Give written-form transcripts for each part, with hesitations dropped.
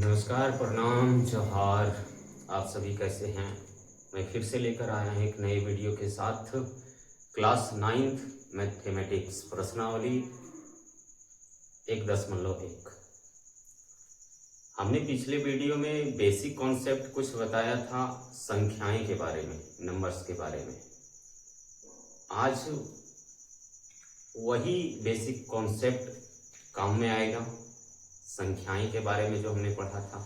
नमस्कार, प्रणाम, जोहार। आप सभी कैसे हैं? मैं फिर से लेकर आया हूँ एक नए वीडियो के साथ। क्लास 9th मैथमेटिक्स प्रश्नावली 1.1। हमने पिछले वीडियो में बेसिक कॉन्सेप्ट कुछ बताया था संख्याएं के बारे में, नंबर्स के बारे में। आज वही बेसिक कॉन्सेप्ट काम में आएगा। संख्याएं के बारे में जो हमने पढ़ा था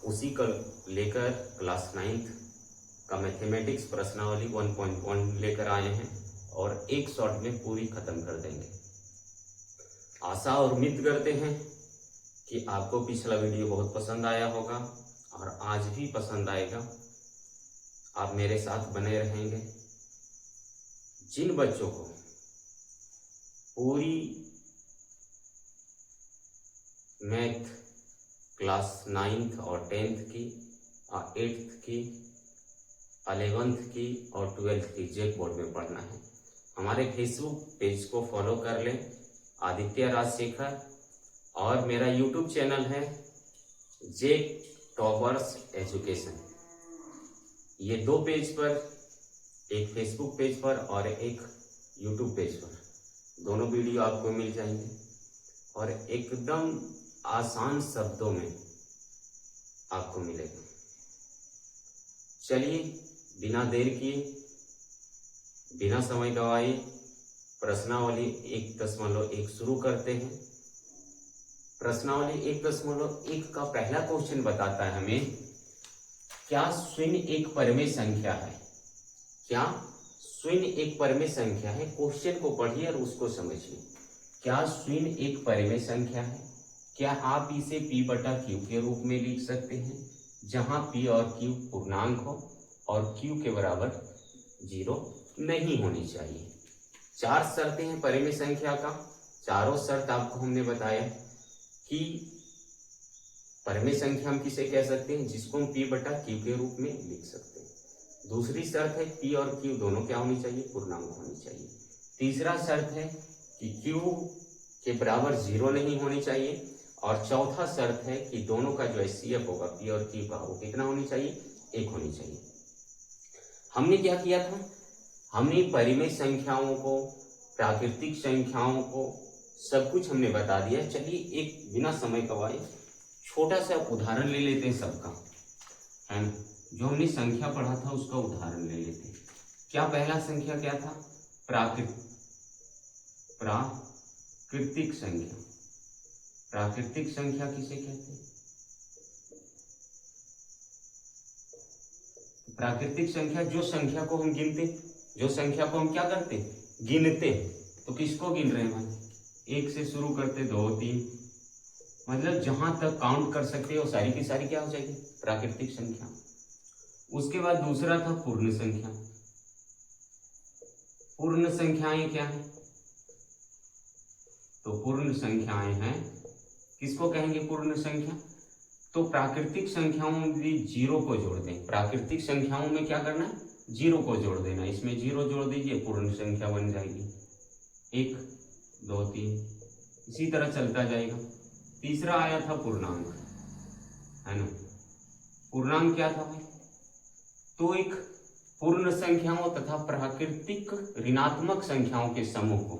उसी को लेकर क्लास 9th का मैथमेटिक्स प्रश्नावली 1.1 लेकर आए हैं और एक शॉट में पूरी खत्म कर देंगे। आशा और उम्मीद करते हैं कि आपको पिछला वीडियो बहुत पसंद आया होगा और आज भी पसंद आएगा। आप मेरे साथ बने रहेंगे। जिन बच्चों को पूरी मैथ क्लास 9th और 10th की, 8th की, 11th की और 12th की जेक बोर्ड में पढ़ना है, हमारे फेसबुक पेज को फॉलो कर लें, आदित्य राजशेखर। और मेरा यूट्यूब चैनल है जेक टॉपर्स एजुकेशन। ये दो पेज पर, एक फेसबुक पेज पर और एक यूट्यूब पेज पर, दोनों वीडियो आपको मिल जाएंगे और एकदम आसान शब्दों में आपको मिलेगा। चलिए बिना देर किए, बिना समय गवाए प्रश्नावली 1.1 शुरू करते हैं। प्रश्नावली 1.1 का पहला क्वेश्चन बताता है हमें, क्या शून्य एक परिमेय संख्या है? क्या शून्य एक परिमेय संख्या है? क्वेश्चन को पढ़िए और उसको समझिए। क्या शून्य एक परिमेय संख्या है? क्या आप इसे p/q के रूप में लिख सकते हैं, जहां p और q पूर्णांक हो और q के बराबर 0 नहीं होनी चाहिए। चार शर्तें हैं परिमेय संख्या का। चारों शर्त आपको हमने बताया कि परिमेय संख्या हम किसे कह सकते हैं, जिसको हम p/q के रूप में लिख सकते हैं। दूसरी शर्त है p और q दोनों क्या होनी चाहिए? पूर्णांक होनी चाहिए। तीसरा शर्त है कि q के बराबर 0 नहीं होनी चाहिए। और चौथा शर्त है कि दोनों का जो HCF होगा p और q का, वो कितना होनी चाहिए? 1 होनी चाहिए। हमने क्या किया था? हमने परिमेय संख्याओं को, प्राकृतिक संख्याओं को, सब कुछ हमने बता दिया। चलिए एक बिना समय गवाए छोटा सा उदाहरण ले लेते हैं सबका, है ना? जो हमने संख्या पढ़ा था उसका उदाहरण ले लेते हैं। क्या पहला संख्या क्या था? प्राकृतिक संख्या। प्राकृतिक संख्या किसे कहते हैं? प्राकृतिक संख्या जो संख्या को हम गिनते, जो संख्या को हम क्या करते? गिनते। तो किसको गिन रहे हैं भाई? 1 से शुरू करते, 2, 3, मतलब जहां तक काउंट कर सकते हो सारी की सारी क्या हो जाएगी? प्राकृतिक संख्या। उसके बाद दूसरा था पूर्ण संख्या। पूर्ण संख्याएं क्या है? तो पूर्ण संख्याएं हैं, किसको कहेंगे पूर्ण संख्या? तो प्राकृतिक संख्याओं में भी 0 को जोड़ दें। प्राकृतिक संख्याओं में क्या करना है? 0 को जोड़ देना। इसमें 0 जोड़ दीजिए, पूर्ण संख्या बन जाएगी। 1, 2, 3, इसी तरह चलता जाएगा। तीसरा आया था पूर्णांक, है ना? पूर्णांक क्या था भाई? तो एक पूर्ण संख्याओं तथा प्राकृतिक ऋणात्मक संख्याओं के समूह को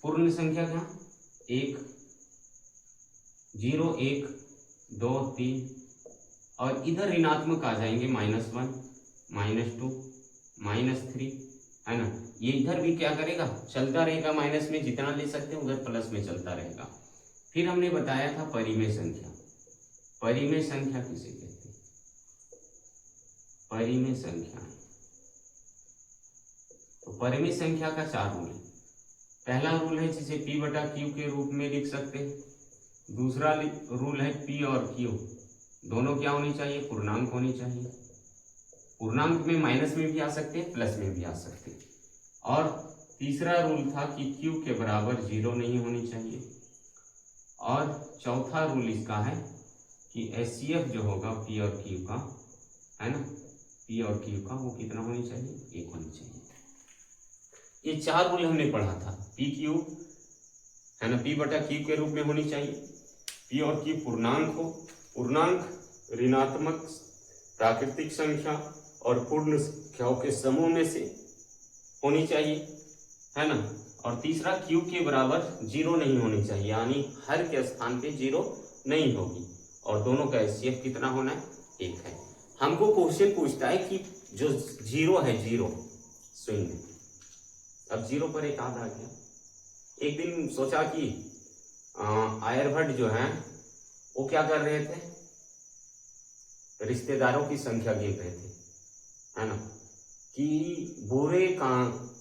पूर्ण संख्या क्या? 1, 0, 1, 2, 3, और इधर ऋणात्मक आ जाएंगे -1, -2, -3, है ना? ये इधर भी क्या करेगा? चलता रहेगा। माइनस में जितना ले सकते हैं उधर प्लस में चलता रहेगा। फिर हमने बताया था परिमेय संख्या। परिमेय संख्या किसे कहते हैं? परिमेय संख्या। तो परिमेय संख्या का 4 रूल है। पहला रूल है जिसे p/q के रूप में लिख सकते हैं। दूसरा रूल है p और q दोनों क्या होनी चाहिए? पूर्णांक होनी चाहिए। पूर्णांक में माइनस में भी आ सकते हैं, प्लस में भी आ सकते हैं। और तीसरा रूल था कि q के बराबर 0 नहीं होनी चाहिए। और चौथा रूल इसका है कि HCF जो होगा p और q का, है ना, p और q का, वो कितना होनी चाहिए? 1 होनी चाहिए। ये 4 रूल हमने पढ़ा था। PQ, है ना, p/q के रूप में होनी चाहिए। p और q पूर्णांक हो, पूर्णांक, ऋणात्मक, प्राकृतिक संख्या और पूर्ण संख्याओं के समूह में से होनी चाहिए, है ना। और तीसरा क्यू के बराबर 0 नहीं होनी चाहिए, यानी हर के स्थान पे 0 नहीं होगी। और दोनों का एचसीएफ कितना होना है, 1 है। हमको क्वेश्चन पूछता है कि जो 0 है, 0 शून्य, अब 0 पर एक आधा आ गया। एक दिन सोचा कि आर्यभट्ट जो है वो क्या कर रहे थे, रिश्तेदारों की संख्या गिन रहे थे, है ना, कि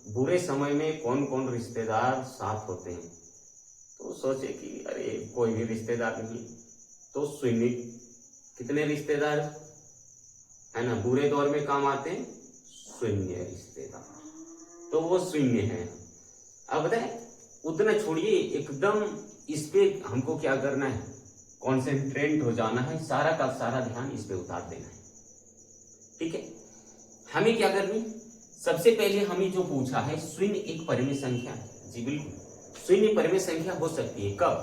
बुरे समय में कौन कौन रिश्तेदार साथ होते हैं। तो सोचे कि अरे कोई भी रिश्तेदार नहीं, तो शून्य, कितने रिश्तेदार, है ना, बुरे दौर में काम आते हैं, शून्य रिश्तेदार, तो वो शून्य है। अब बताए, उतना छोड़िए, एकदम इस पे हमको क्या करना है, कॉन्सेंट्रेट हो जाना है, सारा का सारा ध्यान इस पे उतार देना है, ठीक है। हमें क्या करनी, सबसे पहले हमें जो पूछा है, शून्य एक परिमेय संख्या है। जी बिल्कुल, शून्य परिमेय संख्या हो सकती है कब,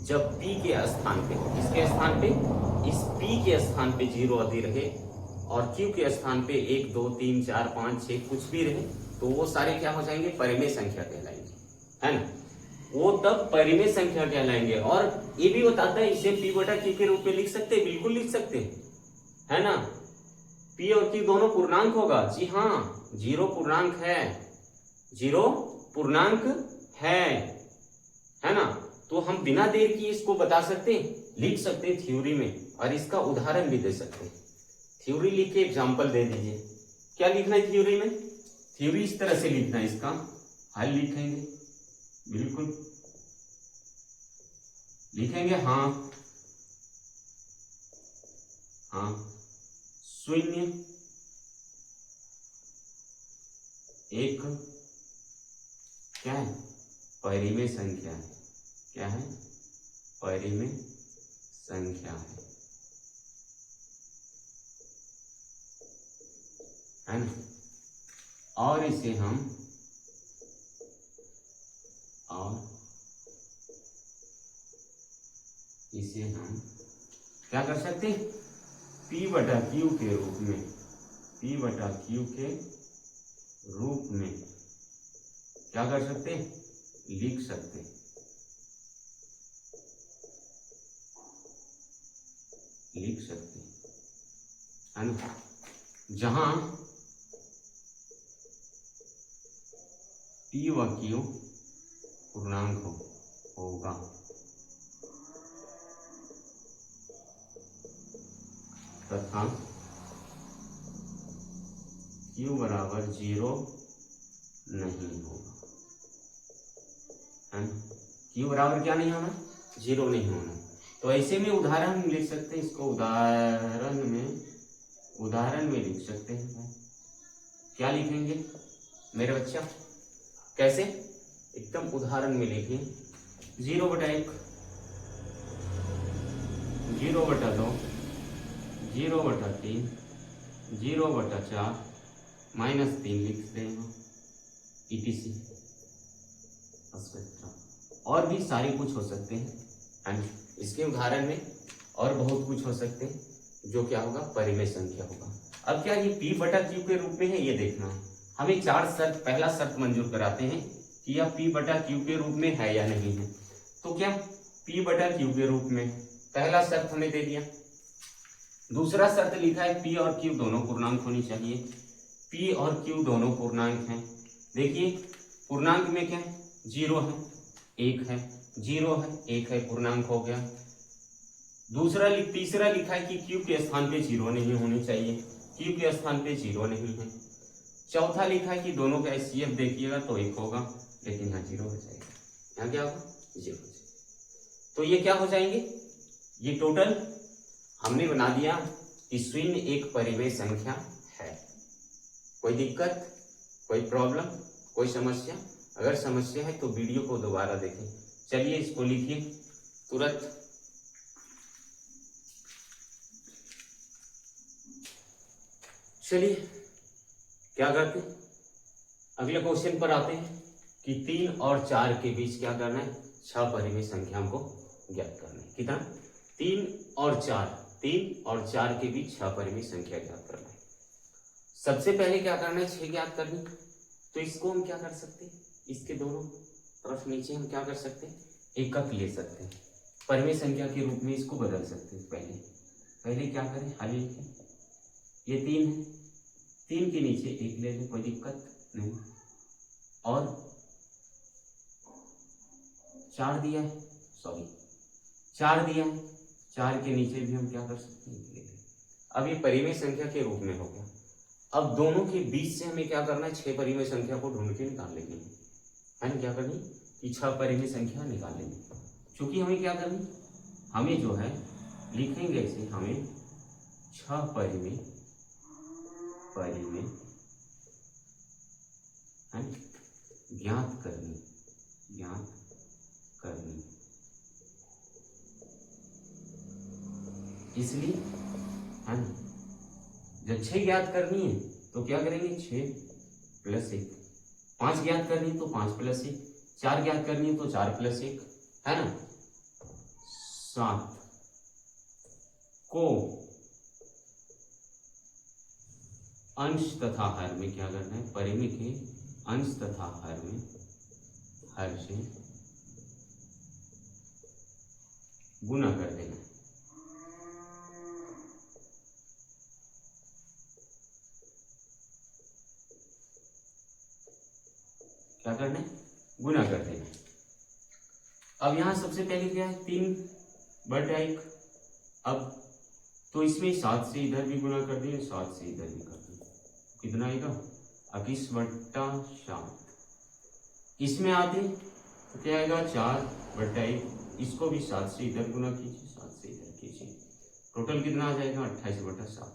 जब p के स्थान पे, इसके स्थान पे, इस p के स्थान पे 0 आदि रहे और q के स्थान पे 1 2 3 4 5 6 कुछ भी रहे, तो वो सारे क्या हो जाएंगे, परिमेय संख्या कहलाएंगे, है ना, वो तब परिमेय संख्या कहलाएंगे। और ये भी बताता है, इसे p बटा q के रूप में लिख सकते हैं, बिल्कुल लिख सकते हैं, है ना। p और q दोनों पूर्णांक होगा, जी हाँ, 0 पूर्णांक है, 0 पूर्णांक है ना। तो हम बिना देर किए इसको बता सकते हैं, लिख सकते हैं थ्योरी में, और इसका उदाहरण भी दे सकते हैं। थ्योरी लिख के एग्जाम्पल दे दीजिए, क्या लिखना है थ्योरी में, थ्योरी इस तरह से लिखना है, इसका हल लिखेंगे, बिल्कुल लिखेंगे, हाँ हाँ, शून्य एक क्या है, परिमेय संख्या है, क्या है, परिमेय संख्या है ना। और इसे हम क्या कर सकते हैं, p बटा q के रूप में, p बटा q के रूप में क्या कर सकते हैं, लिख सकते हैं, है ना, जहां p व q पूर्णांक होगा, तथा q बराबर 0 नहीं होगा, है ना, q बराबर क्या नहीं होना, 0 नहीं होना। तो ऐसे में उदाहरण लिख सकते हैं, इसको उदाहरण में लिख सकते हैं। क्या लिखेंगे मेरे बच्चा, कैसे, एकदम उदाहरण में लिखिए, 0 बटा 1, 0 बटा 2, 0 बटा 3, 0 बटा 4, -3 लिख देंगे, ETC। और भी सारे कुछ हो सकते हैं, इसके उदाहरण में और बहुत कुछ हो सकते हैं, जो क्या होगा, परिमेय संख्या होगा। अब क्या ये p बटा q के रूप में है, ये देखना है हमें। 4 शर्त, पहला शर्त मंजूर कराते हैं कि यह p बटा q के रूप में है या नहीं है। तो क्या p बटा q के रूप में, पहला शर्त हमें दे दिया। दूसरा शर्त लिखा है p और q दोनों पूर्णांक होनी चाहिए, p और q दोनों पूर्णांक हैं। देखिए पूर्णांक में क्या है, 0 है, 1 है, 0 है, 1 है, पूर्णांक हो गया। तीसरा लिखा है कि q के स्थान पे 0 नहीं होनी चाहिए, q के स्थान पे 0 नहीं है। चौथा लिखा है कि दोनों का एचसीएफ देखिएगा तो 1 होगा, लेकिन यहाँ 0 हो जाएगा, यहाँ क्या होगा, 0 हो जाएगा। तो ये क्या हो जाएंगे, ये टोटल हमने बना दिया कि शून्य एक परिमेय संख्या है। कोई दिक्कत, कोई प्रॉब्लम, कोई समस्या? अगर समस्या है तो वीडियो को दोबारा देखें। चलिए इसको लिखिए तुरंत। चलिए क्या करते हैं, अगले क्वेश्चन पर आते हैं कि 3 और 4 के बीच क्या करना है, 6 परिमेय संख्या को ज्ञात करना है। कितना, 3 और 4, 3 और 4 के बीच 6 परिमेय संख्या ज्ञात करना है। सबसे पहले क्या करना है, 6 ज्ञात करनी। तो इसको हम क्या कर सकते हैं, इसके दोनों तरफ नीचे हम क्या कर सकते हैं, एकक ले सकते हैं, परिमेय संख्या के रूप में इसको बदल सकते हैं। पहले क्या करें, हल लिखें। ये 3 है, 3 के नीचे 1 ले लें, कोई दिक्कत नहीं। और 4 दिया है, 4 दिया है, 4 के नीचे भी हम क्या कर सकते हैं, 1 ले लें। अब ये परिमेय संख्या के रूप में हो गया। अब दोनों के बीच से हमें क्या करना है, 6 परिमेय संख्या को ढूंढ के निकाल लेंगे, है ना। क्या करनी कि 6 परिमेय संख्या निकाल लेंगे। क्योंकि हमें क्या करनी, हमें जो है लिखेंगे ऐसे, हमें 6 परिमेय है ज्ञात करनी। इसलिए है ना, जब 6 ज्ञात करनी है तो क्या करेंगे, 6 + 1, 5 ज्ञात करनी है तो 5 + 1, 4 ज्ञात करनी है तो 4 + 1, है ना। 7 को अंश तथा हर में क्या करना है, परिमेय के अंश तथा हर से गुना कर देना। क्या करना है, गुना कर देना। अब यहां सबसे पहले क्या है, 3/1। अब तो इसमें 7 से इधर भी गुना कर दिए, 7 से इधर भी कर दिए, कितना आएगा, 21/7। इसमें आते तो क्या आएगा, 4/1। इसको भी 7 से इधर गुना कीजिए, 7 से इधर कीजिए, टोटल कितना आ जाएगा, 28/7।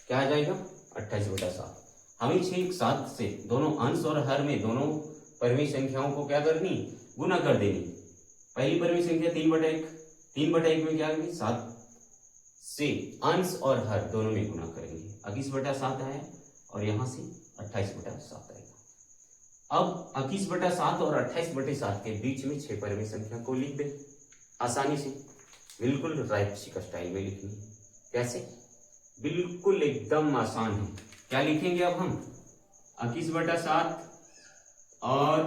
क्या आ जाएगा, 28/7। हमें 6 7 से दोनों अंश और हर में दोनों परिमेय संख्याओं को क्या करनी, गुना कर देनी। पहली परिमेय संख्या 3/1, 3/1 में क्या करेंगे, 7 से अंश और हर दोनों में गुना करेंगे, 21/7 आया और यहां से 28/7 आएगा। अब 21/7 और 28/7 के बीच में 6 परिमेय संख्या को लिख दे आसानी से, बिल्कुल राइट का स्टाइल में लिखनी। कैसे, बिल्कुल एकदम आसान है। क्या लिखेंगे अब हम, 21/7 और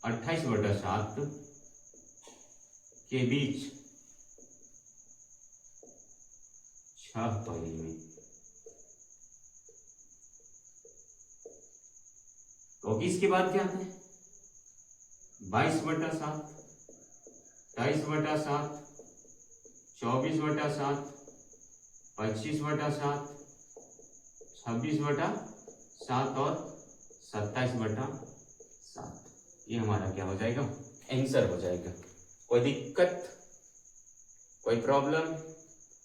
28/7 के बीच 6 परिमेय। तो इसके बाद क्या आता है, 22/7, 23/7, 24/7, 25/7, 26/7 और 27/7। ये हमारा क्या हो जाएगा, आंसर हो जाएगा। कोई दिक्कत, कोई प्रॉब्लम?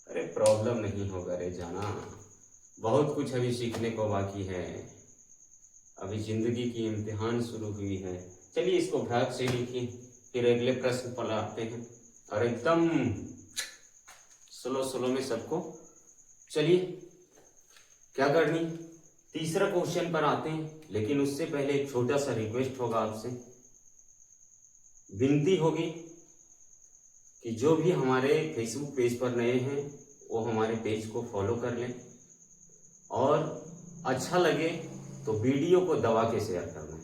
अरे प्रॉब्लम नहीं होगा रे जाना, बहुत कुछ अभी सीखने को बाकी है, अभी जिंदगी की इम्तिहान शुरू हुई है। चलिए इसको भाग से लिखिए, फिर अगले प्रश्न पर आते हैं, और एकदम स्लो में सबको। चलिए क्या करनी, तीसरा क्वेश्चन पर आते हैं, लेकिन उससे पहले एक छोटा सा रिक्वेस्ट होगा आपसे, विनती होगी कि जो भी हमारे फेसबुक पेज पर नए हैं वो हमारे पेज को फॉलो कर लें, और अच्छा लगे तो वीडियो को दबा के शेयर करना है,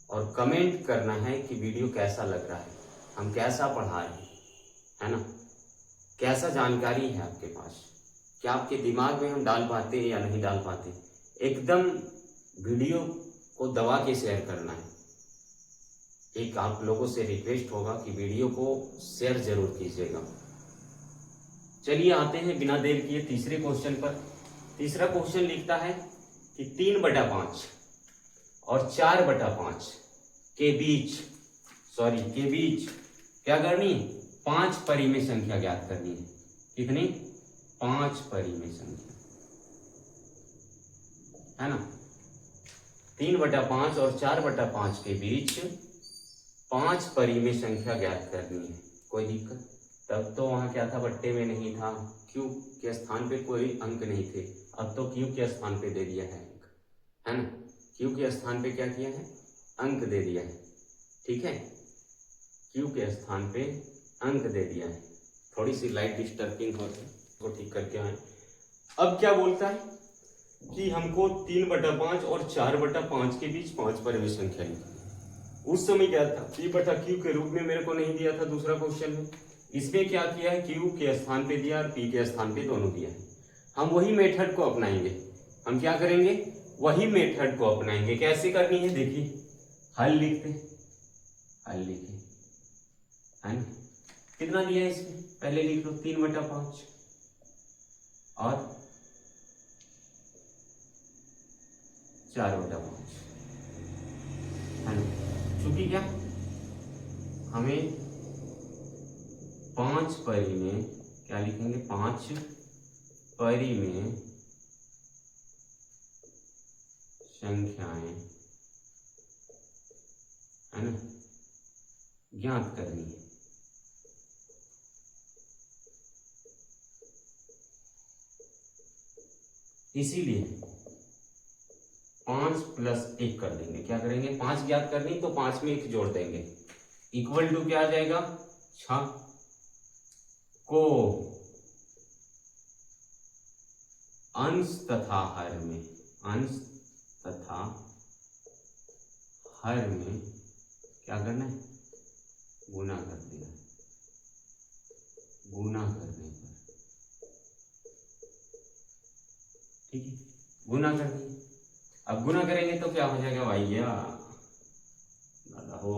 और कमेंट करना है कि वीडियो कैसा लग रहा है, हम कैसा पढ़ा रहे हैं, है ना, कैसा जानकारी है आपके पास, क्या आपके दिमाग में हम डाल पाते हैं या नहीं डाल पाते। एकदम वीडियो को दबा के शेयर करना है। एक आप लोगों से रिक्वेस्ट होगा कि वीडियो को शेयर जरूर कीजिएगा। चलिए आते हैं बिना देर किए तीसरे क्वेश्चन पर। तीसरा क्वेश्चन लिखता है कि 3/5 और 4/5 के बीच क्या करनी है, 5 परिमेय संख्या ज्ञात करनी है। कितनी, 5 परिमेय संख्या, है ना। 3/5 और 4/5 के बीच 5 परिमेय संख्या ज्ञात करनी है। कोई दिक्कत? तब तो वहां क्या था, बट्टे में नहीं था, क्यों के स्थान पे कोई अंक नहीं थे। अब तो क्यों के स्थान पे दे दिया है अंक, है ना। क्यों के स्थान पे क्या किया है, अंक दे दिया है। ठीक है, Q के स्थान पे अंक दे दिया है। थोड़ी सी लाइट डिस्टर्बिंग होती है, वो ठीक करके आए। अब क्या बोलता है कि हमको 3/5 और 4/5 के बीच 5 परिमेय संख्या लिखी। उस समय क्या था, P/Q के रूप में मेरे को नहीं दिया था दूसरा क्वेश्चन में। इसमें क्या किया है, Q के स्थान पे दिया और P के स्थान पे दोनों दिया है। हम वही मेथड को अपनाएंगे। हम क्या करेंगे, वही मेथड को अपनाएंगे। कैसे करनी है देखिए, हल लिखते, हल लिखे, है ना। कितना दिया है इसमें, पहले लिख लो 3/5 और 4/5, है ना। चूंकि क्या हमें 5 परिमेय, क्या लिखेंगे, 5 परिमेय संख्याएं, है ना, ज्ञात करनी है। इसीलिए 5 + 1 कर देंगे। क्या करेंगे, 5 ज्ञात करनी तो 5 में 1 जोड़ देंगे, इक्वल टू क्या आ जाएगा, 6 को अंश तथा हर में, अंश तथा हर में क्या करना है, गुना कर देना, गुना करने पर, ठीक है, गुना कर दिए। अब गुना करेंगे तो क्या हो जाएगा भैया, हो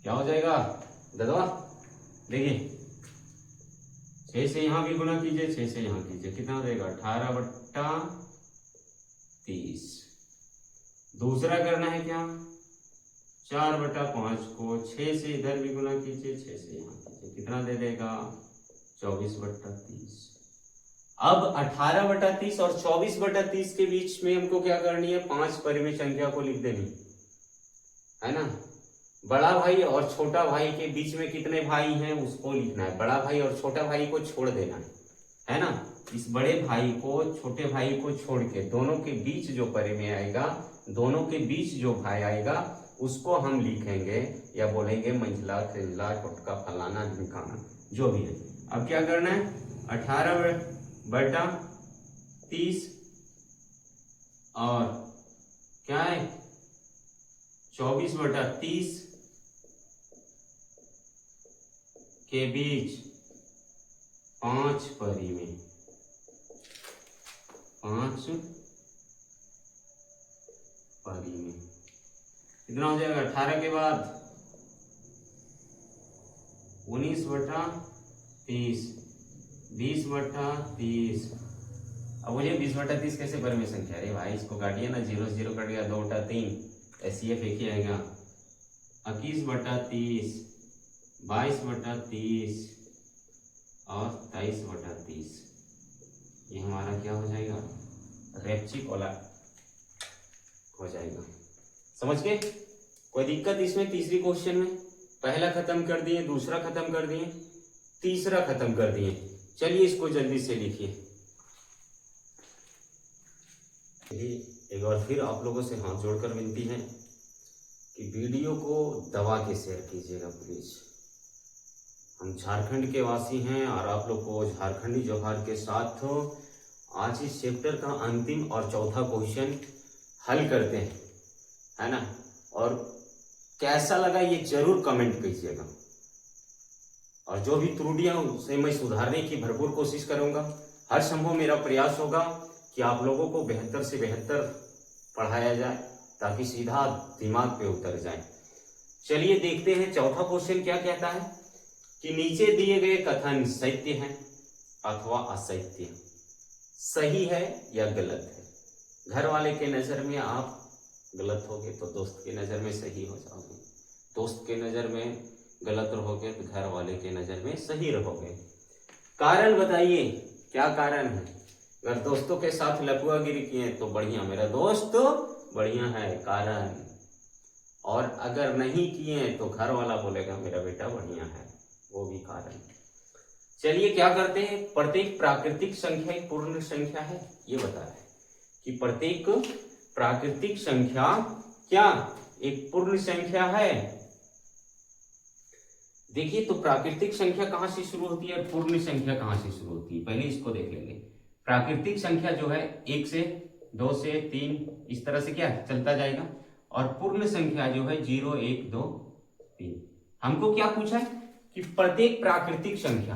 क्या हो जाएगा दादा, देखिए 6 से यहां भी गुना कीजिए, 6 से यहां कीजिए, कितना हो जाएगा 18/30। दूसरा करना है क्या, 4/5 को 6 से इधर भी गुना कीजिए, 6 से यहां कीजिए, कितना दे देगा 24/30। अब 18/30 और 24/30 के बीच में हमको क्या करनी है, 5 परिमेय संख्या को लिख देनी, है ना। बड़ा भाई और छोटा भाई के बीच में कितने भाई हैं उसको लिखना है, बड़ा भाई और छोटा भाई को छोड़ देना है ना। इस बड़े भाई को छोटे भाई को छोड़ के दोनों के बीच जो परिमेय आएगा, दोनों के बीच जो भाई आएगा उसको हम लिखेंगे या बोलेंगे मंझला, खिंजला, टुटका, फलाना, ढिमकाना, जो भी है। अब क्या करना है, 18/30 और क्या है 24/30 के बीच 5 परिमेय, 5 परिमेय कितना हो जाएगा, 18 के बाद 19/30, 20/30। अब बोलिए 20/30 कैसे परिमेय संख्या, अरे भाई इसको काटिए ना, 0 0 कट गया, 2/3, एसीएफ एक ही आएगा, 21/30, 22/30 और 23/30। ये हमारा क्या हो जाएगा, रैखिक वाला हो जाएगा। समझ गए, कोई दिक्कत इसमें। तीसरी क्वेश्चन में पहला खत्म कर दिए, दूसरा खत्म कर दिए, तीसरा खत्म कर दिए। चलिए इसको जल्दी से लिखिए। एक बार फिर आप लोगों से हाथ जोड़कर विनती है कि वीडियो को दबा के शेयर कीजिएगा प्लीज। हम झारखंड के वासी हैं और आप लोग को झारखंडी जोहार के साथ आज इस चैप्टर का अंतिम और चौथा क्वेश्चन हल करते हैं, है ना। और कैसा लगा ये जरूर कमेंट कीजिएगा, और जो भी त्रुटियां उसे मैं सुधारने की भरपूर कोशिश करूंगा। हर संभव मेरा प्रयास होगा कि आप लोगों को बेहतर से बेहतर पढ़ाया जाए ताकि सीधा दिमाग पे उतर जाए। चलिए देखते हैं चौथा क्वेश्चन क्या कहता है कि नीचे दिए गए कथन सत्य है अथवा असत्य, सही है या गलत है। घर वाले के नजर में आप गलत होगे तो दोस्त के नजर में सही हो जाओगे, दोस्त के नजर में गलत रहोगे तो घर वाले के नजर में सही रहोगे। कारण बताइए, क्या कारण है। अगर दोस्तों के साथ लफुआगिरी किए तो बढ़िया, मेरा दोस्त बढ़िया है, कारण। और अगर नहीं किए तो घर वाला बोलेगा मेरा बेटा बढ़िया है, वो भी कारण। चलिए क्या करते हैं, प्रत्येक प्राकृतिक संख्या एक पूर्ण संख्या है, ये बता रहा है कि प्रत्येक प्राकृतिक संख्या क्या एक पूर्ण संख्या है। देखिए तो प्राकृतिक संख्या कहाँ से शुरू होती है और पूर्ण संख्या कहाँ से शुरू होती है, पहले इसको देख लेंगे। प्राकृतिक संख्या जो है 1 से 2 से 3 इस तरह से क्या चलता जाएगा, और पूर्ण संख्या जो है 0 1 2 3। हमको क्या पूछा है कि प्रत्येक प्राकृतिक संख्या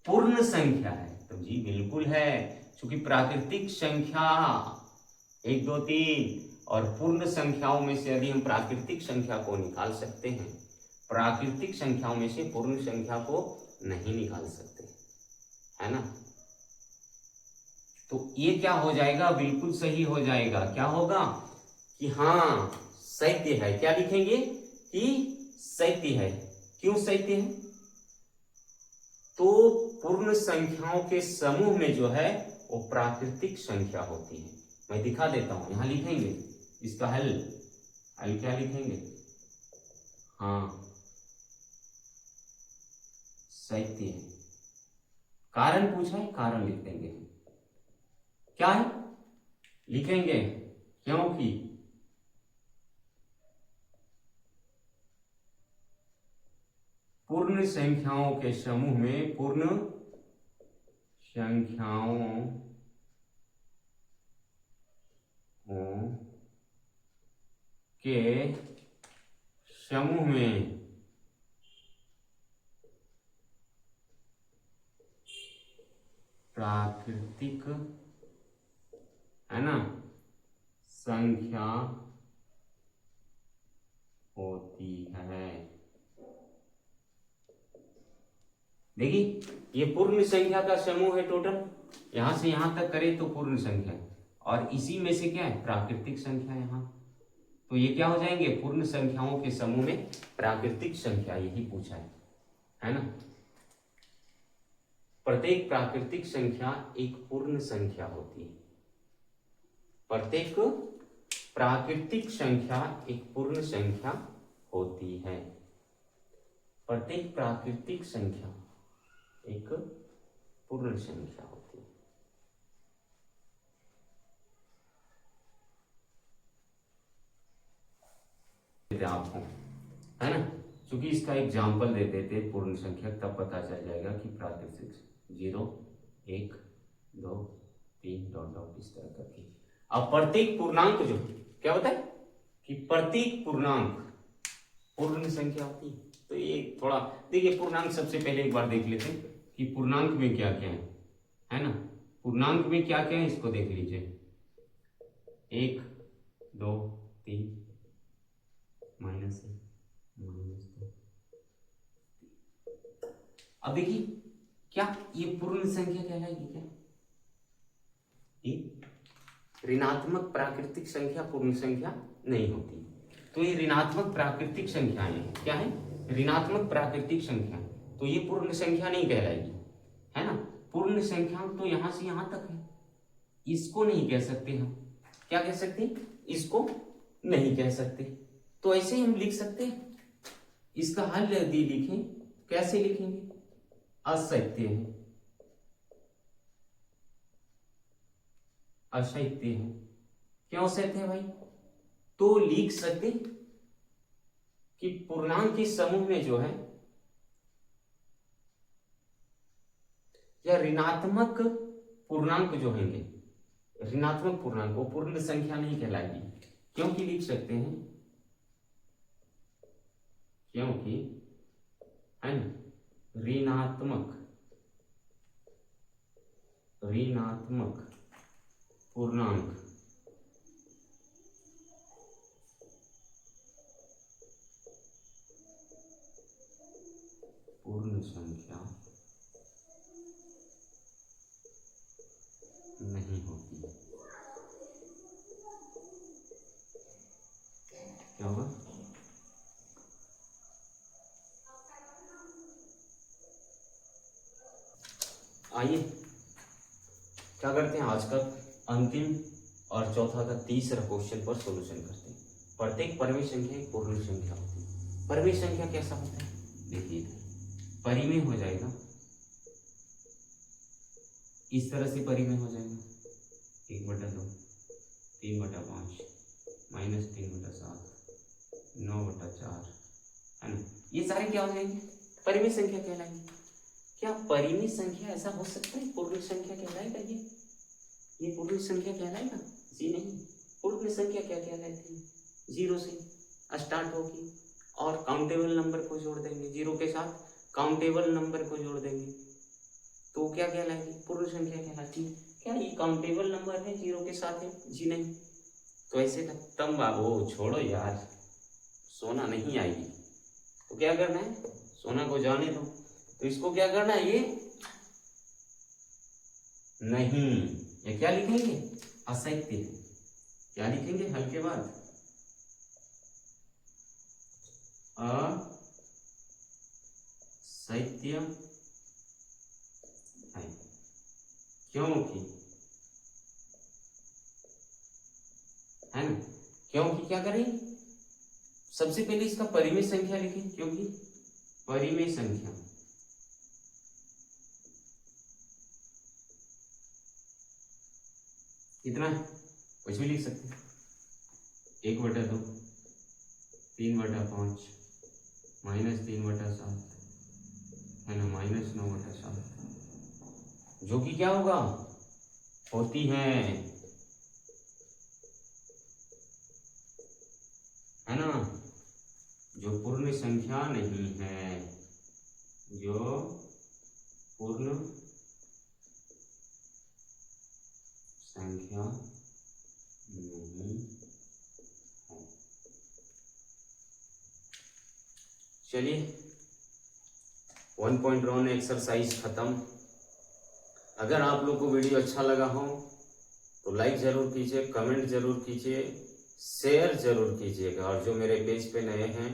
पूर्ण संख्या है, तो जी बिल्कुल है, क्योंकि प्राकृतिक संख्या 1 2 3 और पूर्ण संख्याओं में से यदि हम प्राकृतिक संख्या को निकाल सकते हैं, प्राकृतिक संख्याओं में से पूर्ण संख्या को नहीं निकाल सकते, है ना। तो ये क्या हो जाएगा, बिल्कुल सही हो जाएगा। क्या होगा कि हाँ सत्य है। क्या लिखेंगे कि सत्य है। क्यों सत्य है? तो पूर्ण संख्याओं के समूह में जो है वो प्राकृतिक संख्या होती है। मैं दिखा देता हूं, यहां लिखेंगे इसका हल क्या लिखेंगे, हाँ सत्य है। कारण पूछा है, कारण लिख देंगे। क्या है लिखेंगे, क्योंकि पूर्ण संख्याओं के समूह में पूर्ण संख्याओं के समूह में प्राकृतिक, है ना, संख्या होती है। देखिए ये पूर्ण संख्या का समूह है टोटल, यहां से यहां तक करें तो पूर्ण संख्या है, और इसी में से क्या है प्राकृतिक संख्या यहां, तो ये क्या हो जाएंगे पूर्ण संख्याओं के समूह में प्राकृतिक संख्या, यही पूछा है ना। प्रत्येक प्राकृतिक संख्या एक पूर्ण संख्या होती है। प्रत्येक प्राकृतिक संख्या एक पूर्ण संख्या होती है। प्रत्येक प्राकृतिक संख्या एक पूर्ण संख्या होती है आपको, है ना, क्योंकि इसका एग्जाम्पल दे देते पूर्ण संख्या, तब पता चल जाएगा कि प्राकृतिक 0 1 2 3 डॉट डॉट इस तरह करके। अब प्रत्येक पूर्णांक जो क्या होता है कि प्रत्येक पूर्णांक पूर्ण संख्या होती है। तो ये थोड़ा देखिए, पूर्णांक सबसे पहले एक बार देख लेते हैं कि पूर्णांक में क्या क्या है ना। पूर्णांक में क्या क्या है इसको देख लीजिए, 1 2 3 -1 -2। अब देखिए क्या ये पूर्ण संख्या कहलाएगी क्या? ऋणात्मक प्राकृतिक संख्या पूर्ण संख्या नहीं होती। तो ये ऋणात्मक प्राकृतिक संख्याएं हैं, क्या है ऋणात्मक प्राकृतिक संख्या, तो ये पूर्ण संख्या नहीं कहलाएगी, है ना। पूर्ण संख्या तो यहां से यहां तक है, इसको नहीं कह सकते हम। क्या कह सकते हैं? इसको नहीं कह सकते। तो ऐसे ही हम लिख सकते हैं। इसका हल यदि लिखें, कैसे लिखेंगे? असत्य है, असत्य है। क्यों असत्य है भाई? तो लिख सकते कि पूर्णांक के समूह में जो है या ऋणात्मक पूर्णांक जो होंगे, ऋणात्मक पूर्णांक वो पूर्ण संख्या नहीं कहलाएगी। क्योंकि लिख सकते हैं, क्योंकि है ना ऋणात्मक पूर्णांक पूर्ण संख्या नहीं होती। क्या होगा? आइए क्या करते हैं, आज का अंतिम और चौथा का तीसरा क्वेश्चन पर सॉल्यूशन करते हैं। प्रत्येक परिमेय संख्या एक पूर्ण संख्या होती है। परिमेय संख्या कैसा होता है? देखिए परिमेय हो जाएगा इस तरह से, परिमेय हो जाएगा 1/2 3/5 -3/7 9/4 4, है ना। ये सारे क्या हो जाएंगे, परिमेय संख्या कहलाएंगे। क्या परिमेय संख्या ऐसा हो सकता है पूर्ण संख्या कहलाएगा ये पूर्ण संख्या कहलाएगा? जी नहीं। पूर्ण संख्या क्या कहलाती है? 0 से स्टार्ट होगी और काउंटेबल नंबर को जोड़ देंगे, 0 के साथ काउंटेबल नंबर को जोड़ देंगे तो क्या कहलाएगी, पूर्ण संख्या कहलाती है। क्या ये काउंटेबल नंबर है 0 के साथ है? जी नहीं। तो ऐसे खत्म बाबू, छोड़ो यार, सोना नहीं आएगी। तो क्या करना है, सोना को जाने दो। तो इसको क्या करना है, ये नहीं, ये क्या लिखेंगे, असत्य। क्या लिखेंगे हल के बाद, असत्य है, क्योंकि, है ना, क्योंकि क्या करें, सबसे पहले इसका परिमेय संख्या लिखें, क्योंकि परिमेय संख्या कितना है, कुछ भी लिख सकते हैं, 1/2, 3/5, -3/7, है ना, -9/7, जो कि क्या होगा, होती है ना, जो पूर्ण संख्या नहीं है, जो पूर्ण संख्या नहीं है। चलिए 1.1 एक्सरसाइज खत्म। अगर आप लोग को वीडियो अच्छा लगा हो तो लाइक जरूर कीजिए, कमेंट जरूर कीजिए, शेयर जरूर कीजिएगा, और जो मेरे पेज पे नए हैं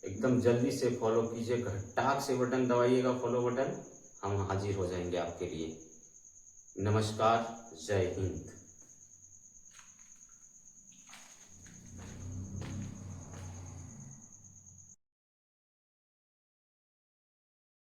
एकदम जल्दी से फॉलो कीजिए, घटाक से बटन दबाइएगा, फॉलो बटन, हम हाजिर हो जाएंगे आपके लिए। नमस्कार, जय हिंद।